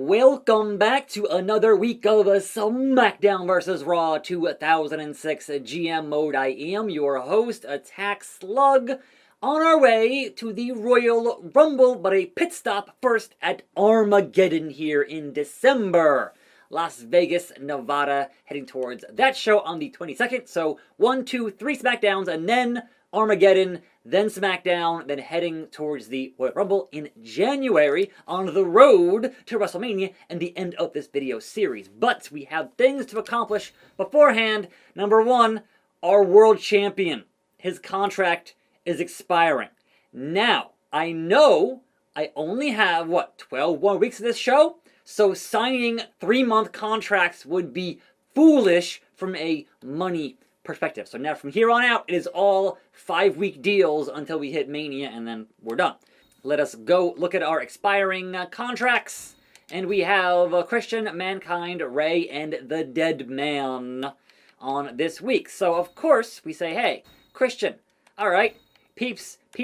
Welcome back to another week of SmackDown Vs Raw 2006 GM mode. I am your host, attackslug, on our way to the Royal Rumble, but a pit stop first at Armageddon here in December. Las Vegas, Nevada, heading towards that show on the 22nd. So 1, 2, 3 SmackDowns, and then Armageddon, then SmackDown, then heading towards the Royal Rumble in January on the road to WrestleMania and the end of this video series. But we have things to accomplish beforehand. Number one, our world champion. His contract is expiring. Now, I know I only have, 12 more weeks of this show? So signing 3-month contracts would be foolish from a money perspective. So now from here on out, it is all 5-week deals until we hit Mania, and then we're done. Let us go look at our expiring contracts. And we have Christian, Mankind, Ray, and the Dead Man on this week. So of course, we say, hey, Christian, all right, peep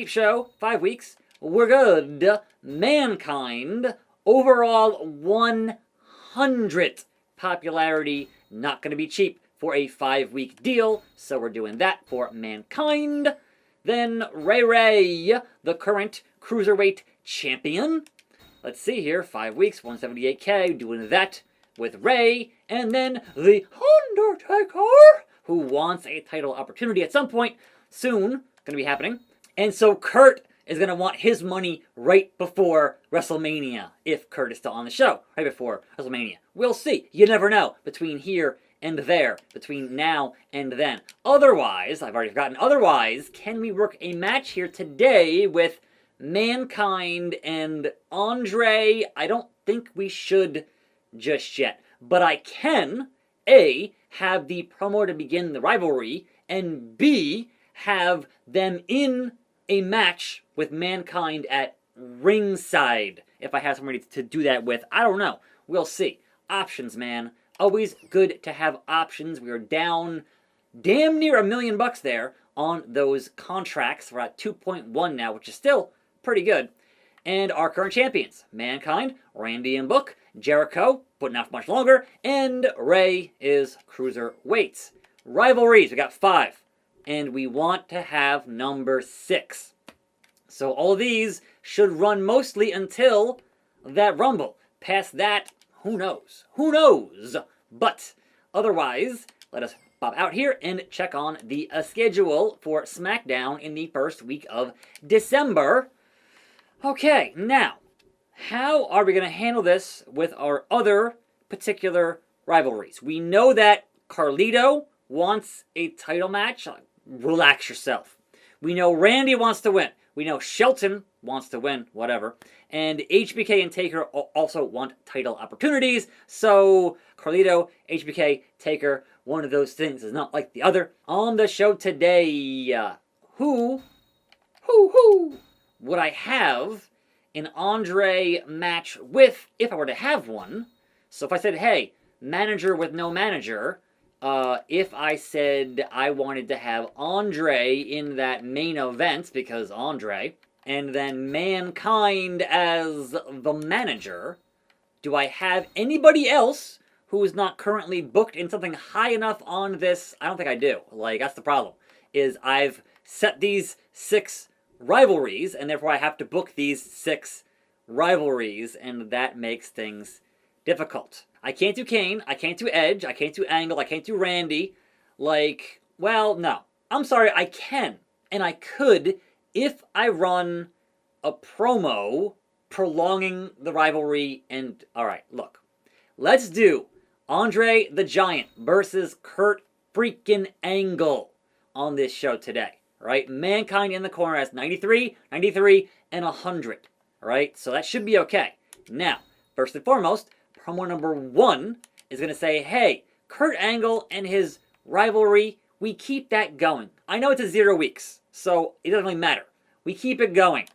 show, 5 weeks, we're good. Mankind, overall 100 popularity, not going to be cheap for a 5-week deal, so we're doing that for Mankind. Then Ray, the current Cruiserweight Champion. Let's see here, 5 weeks, 178K, doing that with Ray. And then the Undertaker, who wants a title opportunity at some point soon, going to be happening. And so Kurt is going to want his money right before WrestleMania, if Kurt is still on the show, right before WrestleMania. We'll see. You never know between here and there, between now and then. Otherwise, I've already forgotten, can we work a match here today with Mankind and Andre? I don't think we should just yet, but I can, A, have the promo to begin the rivalry, and B, have them in a match with Mankind at ringside. If I have somebody to do that with, I don't know. We'll see. Options, man. Always good to have options. We are down damn near $1 million there on those contracts. We're at 2.1 now, which is still pretty good. And our current champions, Mankind, Randy and Book, Jericho, putting out for much longer, and Ray is Cruiserweights. Rivalries, we got 5. And we want to have number 6. So all of these should run mostly until that Rumble. Past that, who knows? Who knows? But otherwise, let us pop out here and check on the schedule for SmackDown in the first week of December. Okay, now, how are we going to handle this with our other particular rivalries? We know that Carlito wants a title match. Relax yourself. We know Randy wants to win. We know Shelton wants to win, whatever. And HBK and Taker also want title opportunities. So Carlito, HBK, Taker, one of those things is not like the other. On the show today, who would I have an Andre match with if I were to have one? So if I said, hey, manager with no manager, if I said I wanted to have Andre in that main event, because Andre, and then Mankind as the manager, do I have anybody else who is not currently booked in something high enough on this? I don't think I do. That's the problem, is I've set these 6 rivalries, and therefore I have to book these 6 rivalries, and that makes things difficult. I can't do Kane, I can't do Edge, I can't do Angle, I can't do Randy. No. I'm sorry, I can. And I could if I run a promo prolonging the rivalry and... Alright, look. Let's do Andre the Giant versus Kurt freaking Angle on this show today. Right? Mankind in the corner has 93, 93, and 100. Alright? So that should be okay. Now, first and foremost, promo number 1 is going to say, hey, Kurt Angle and his rivalry, we keep that going. I know it's a 0 weeks, so it doesn't really matter. We keep it going.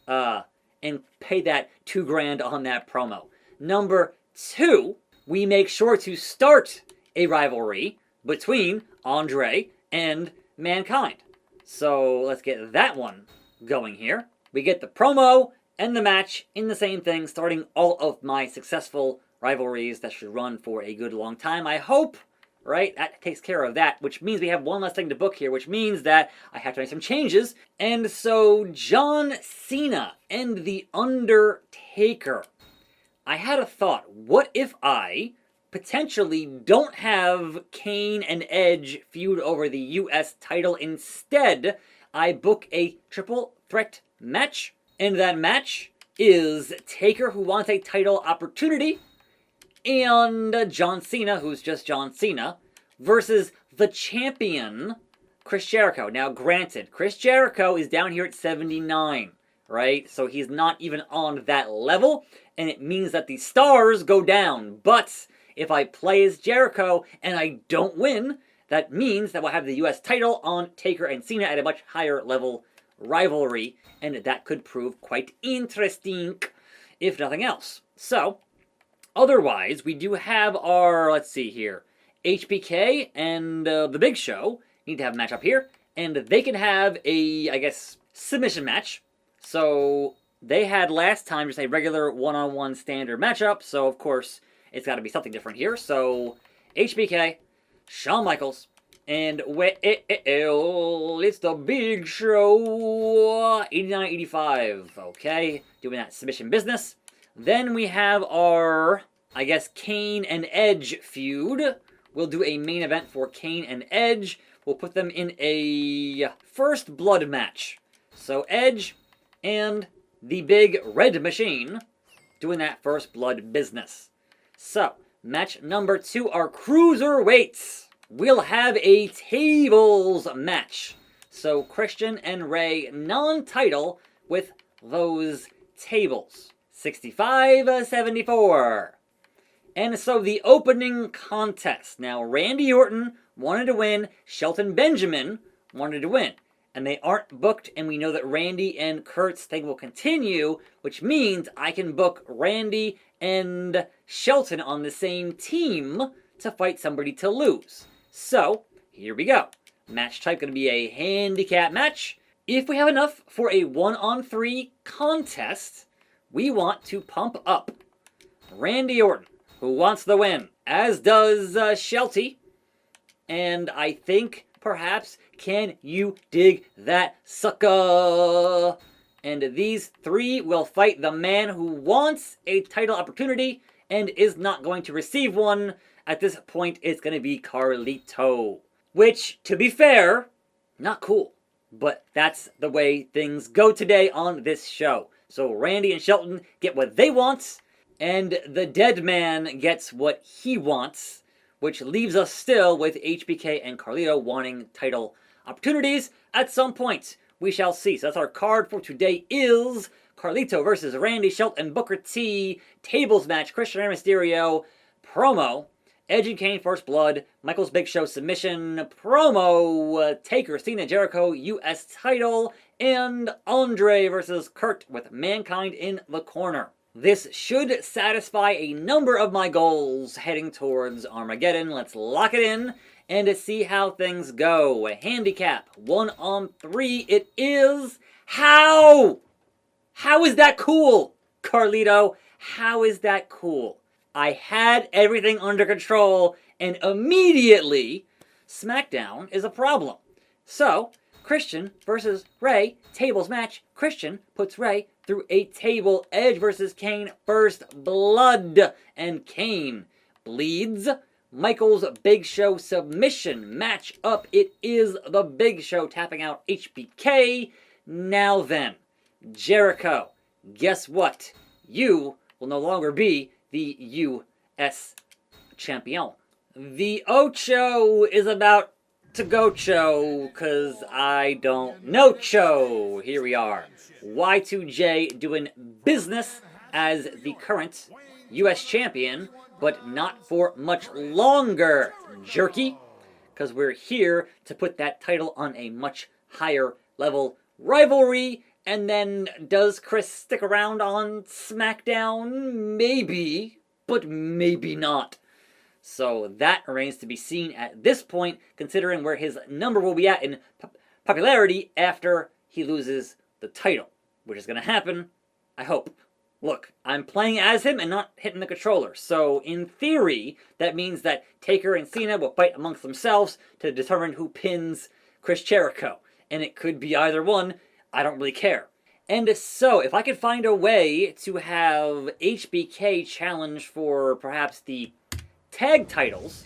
And pay that $2,000 on that promo. Number 2, we make sure to start a rivalry between Andre and Mankind. So let's get that one going here. We get the promo end the match in the same thing, starting all of my successful rivalries that should run for a good long time, I hope. Right? That takes care of that, which means we have one less thing to book here, which means that I have to make some changes. And so, John Cena and The Undertaker. I had a thought. What if I potentially don't have Kane and Edge feud over the US title? Instead, I book a triple threat match. And that match is Taker, who wants a title opportunity, and John Cena, who's just John Cena, versus the champion, Chris Jericho. Now, granted, Chris Jericho is down here at 79, right? So he's not even on that level, and it means that the stars go down. But if I play as Jericho and I don't win, that means that we'll have the US title on Taker and Cena at a much higher level rivalry, and that could prove quite interesting, if nothing else. So, otherwise, we do have our, let's see here, HBK and The Big Show need to have a match up here, and they can have a, I guess, submission match. So, they had last time just a regular one-on-one standard matchup, so of course, it's got to be something different here. So, HBK, Shawn Michaels, and it's The Big Show, 89-85, okay, doing that submission business. Then we have our, I guess, Kane and Edge feud. We'll do a main event for Kane and Edge. We'll put them in a first blood match. So Edge and the Big Red Machine doing that first blood business. So, match number 2 are cruiserweights. We'll have a tables match. So Christian and Ray, non-title with those tables. 65-74. And so the opening contest. Now, Randy Orton wanted to win. Shelton Benjamin wanted to win. And they aren't booked, and we know that Randy and Kurt's thing will continue, which means I can book Randy and Shelton on the same team to fight somebody to lose. So, here we go. Match type going to be a handicap match. If we have enough for a 1-on-3 contest, we want to pump up Randy Orton, who wants the win, as does Shelty. And I think, perhaps, can you dig that sucker? And these three will fight the man who wants a title opportunity and is not going to receive one. At this point, it's going to be Carlito. Which, to be fair, not cool. But that's the way things go today on this show. So Randy and Shelton get what they want, and the dead man gets what he wants, which leaves us still with HBK and Carlito wanting title opportunities at some point. We shall see. So that's our card for today is Carlito versus Randy, Shelton, Booker T, tables match, Christian and Mysterio, promo, Edge and Kane First Blood, Michaels Big Show submission, promo, Taker, Cena, Jericho, US title, and Andre versus Kurt with Mankind in the corner. This should satisfy a number of my goals heading towards Armageddon. Let's lock it in and see how things go. A handicap, 1-on-3 it is. How? How is that cool, Carlito? How is that cool? I had everything under control, and immediately, SmackDown is a problem. So, Christian versus Ray, tables match. Christian puts Ray through a table. Edge versus Kane, First Blood. And Kane bleeds. Michaels Big Show submission match up. It is the Big Show tapping out HBK. Now then, Jericho, guess what? You will no longer be the US champion. The Ocho is about to go Cho, cause I don't know Cho. Here we are. Y2J doing business as the current US champion, but not for much longer, jerky. Cause we're here to put that title on a much higher level rivalry. And then, does Chris stick around on SmackDown? Maybe, but maybe not. So that remains to be seen at this point, considering where his number will be at in popularity after he loses the title, which is going to happen I hope. Look, I'm playing as him and not hitting the controller. So, in theory, that means that Taker and Cena will fight amongst themselves to determine who pins Chris Jericho. And it could be either one. I don't really care. And so, if I could find a way to have HBK challenge for perhaps the tag titles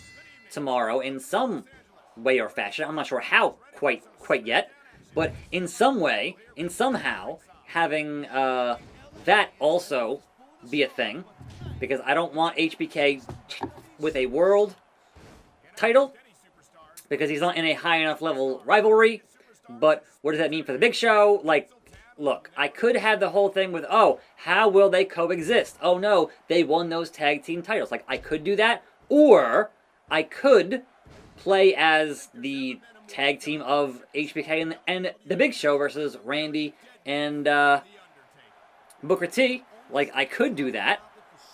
tomorrow in some way or fashion, I'm not sure how quite yet, but in some way, in somehow, having that also be a thing, because I don't want HBK with a world title, because he's not in a high enough level rivalry. But what does that mean for the Big Show? Like, look, I could have the whole thing with, oh, how will they coexist? Oh no, they won those tag team titles. Like, I could do that, or I could play as the tag team of HBK and the Big Show versus Randy and Booker T. Like, I could do that,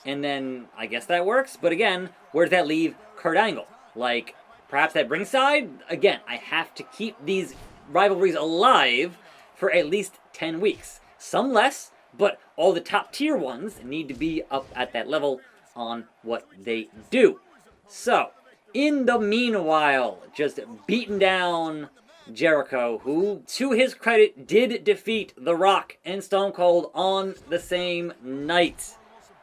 and then I guess that works. But again, where does that leave Kurt Angle? Like, perhaps at ringside? Again, I have to keep these rivalries alive for at least 10 weeks. Some less, but all the top tier ones need to be up at that level on what they do. So, in the meanwhile, just beating down Jericho, who, to his credit, did defeat The Rock and Stone Cold on the same night.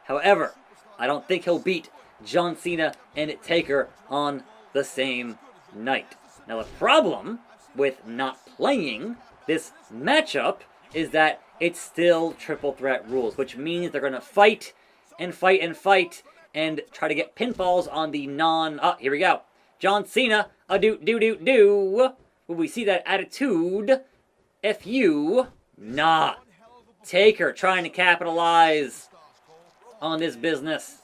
However, I don't think he'll beat John Cena and Taker on the same night. Now, the problem with not playing this matchup is that it's still triple threat rules, which means they're going to fight and fight and fight and try to get pinfalls on the here we go. John Cena, do. Will we see that attitude? F-U, nah. Taker trying to capitalize on this business.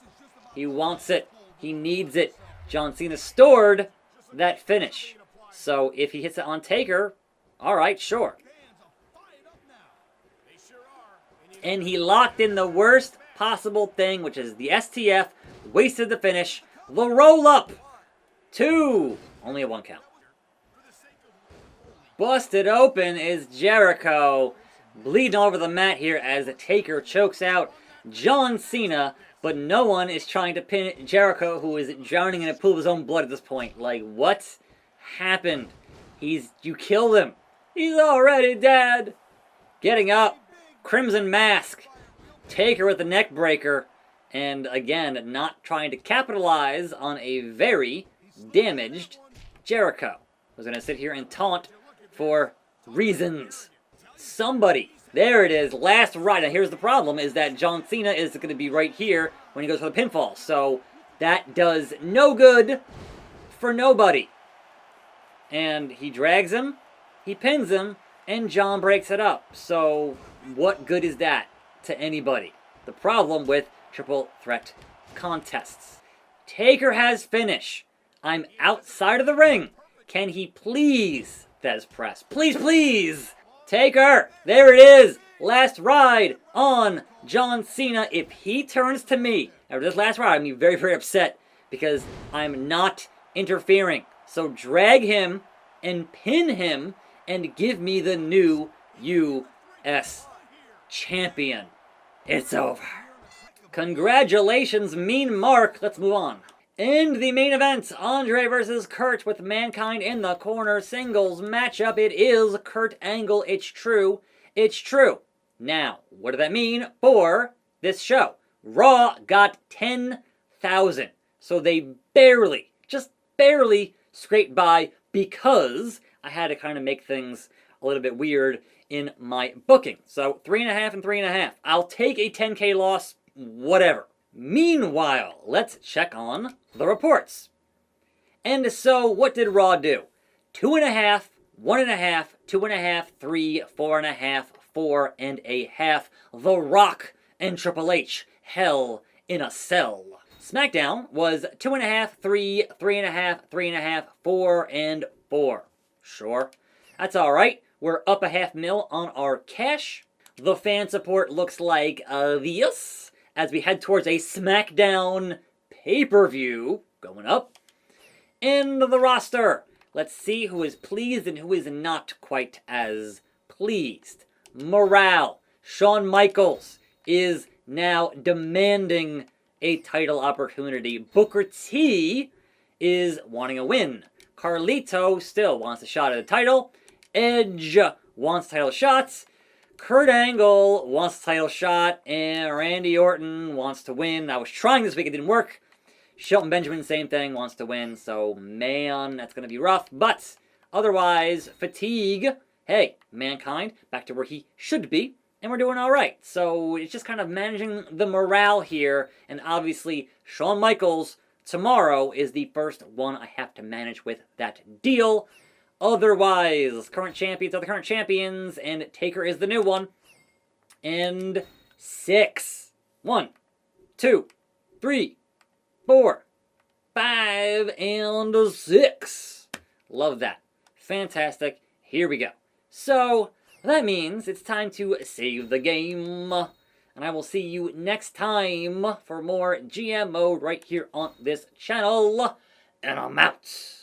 He wants it. He needs it. John Cena stored that finish. So if he hits it on Taker, alright, sure. And he locked in the worst possible thing, which is the STF, wasted the finish, the roll-up. 2. Only a 1 count. Busted open is Jericho, bleeding all over the mat here as Taker chokes out John Cena, but no one is trying to pin Jericho, who is drowning in a pool of his own blood at this point. Like, what happened? You killed him. He's already dead. Getting up, Crimson Mask, Taker with the neck breaker, and again, not trying to capitalize on a very damaged Jericho. Who's going to sit here and taunt for reasons. Somebody. There it is. Last ride. Now here's the problem, is that John Cena is going to be right here when he goes for the pinfall. So that does no good for nobody. And he drags him, he pins him, and John breaks it up. So what good is that to anybody? The problem with triple threat contests. Taker has finish. I'm outside of the ring. Can he please, Thez Press, please, Taker, there it is. Last ride on John Cena. If he turns to me after this last ride, I'm going to be very, very upset because I'm not interfering. So drag him and pin him and give me the new U.S. champion. It's over. Congratulations, Mean Mark. Let's move on. In the main event, Andre versus Kurt with Mankind in the corner singles matchup. It is Kurt Angle. It's true. It's true. Now, what does that mean for this show? Raw got 10,000. So they barely, just barely scraped by because I had to kind of make things a little bit weird in my booking. So 3.5 and 3.5. I'll take a 10K loss, whatever. Meanwhile, let's check on the reports. And so, what did Raw do? 2.5, 1.5, 2.5, 3, 4.5, 4.5. The Rock and Triple H, Hell in a Cell. SmackDown was 2.5, 3, 3.5, 3.5, 4, and 4. Sure, that's alright. We're up $500,000 on our cash. The fan support looks like this as we head towards a SmackDown pay-per-view going up. And the roster. Let's see who is pleased and who is not quite as pleased. Morale. Shawn Michaels. is now demanding a title opportunity. Booker T is wanting a win. Carlito still wants a shot at the title. Edge wants title shots. Kurt Angle wants a title shot. And Randy Orton wants to win. I was trying this week, it didn't work. Shelton Benjamin, same thing, wants to win. So, man, that's going to be rough. But otherwise, fatigue. Hey, Mankind, back to where he should be. And we're doing all right. So it's just kind of managing the morale here. And obviously, Shawn Michaels tomorrow is the first one I have to manage with that deal. Otherwise, current champions are the current champions. And Taker is the new one. And 6. 1, 2, 3, 4, 5, and 6. Love that. Fantastic. Here we go. So that means it's time to save the game. And I will see you next time for more GM mode right here on this channel. And I'm out.